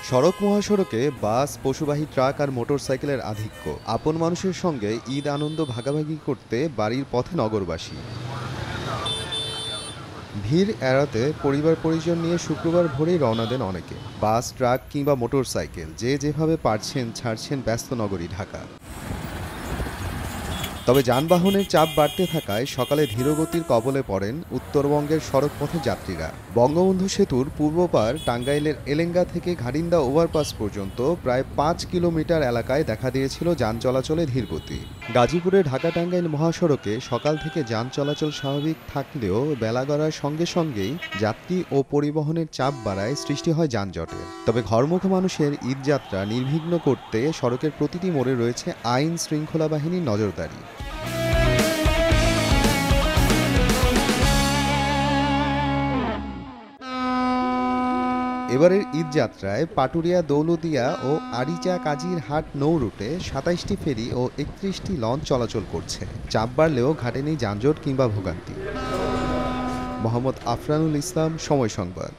সড়ক মহাসড়কে বাস, পশুবাহী ট্রাক আর মোটরসাইকেলের আধিক্য। আপন মানুষের সঙ্গে ঈদ আনন্দ ভাগাভাগি করতে বাড়ির পথে নগরবাসী। ভিড় এড়াতে পরিবার পরিজন নিয়ে শুক্রবার ভোরেই রওনা দেন অনেকে। বাস, ট্রাক কিংবা মোটরসাইকেল যে যেভাবে পারছেন ছাড়ছেন ব্যস্ত নগরী ঢাকা। তবে যানবাহনের চাপ বাড়তে থাকায় সকালে ধীরগতির কবলে পড়েন উত্তরবঙ্গের সড়কপথে যাত্রীরা। বঙ্গবন্ধু সেতুর পূর্বপার টাঙ্গাইলের এলেঙ্গা থেকে ঘারিন্দা ওভারপাস পর্যন্ত প্রায় ৫ কিলোমিটার এলাকায় দেখা দিয়েছিল যান চলাচলে ধীরগতি। গাজীপুরে ঢাকা টাঙ্গাইল মহাসড়কে সকাল থেকে যান চলাচল স্বাভাবিক থাকলেও বেলা গড়ার সঙ্গে সঙ্গেই যাত্রী ও পরিবহনের চাপ বাড়ায় সৃষ্টি হয় যানজটের। তবে ঘরমুখী মানুষের ঈদযাত্রা নির্বিঘ্ন করতে সড়কের প্রতিটি মোড়ে রয়েছে আইন শৃঙ্খলা বাহিনীর নজরদারি। এবারের ঈদযাত্রায় পাটুরিয়া, দৌলতদিয়া ও আরিচা কাজীর হাট নৌ রুটে ২৭টি ফেরি ও ৩১টি লঞ্চ চলাচল করছে। চাপ বাড়লেও ঘাটে নেই যানজট কিংবা ভোগান্তি। মোহাম্মদ আফরানুল ইসলাম, সময় সংবাদ।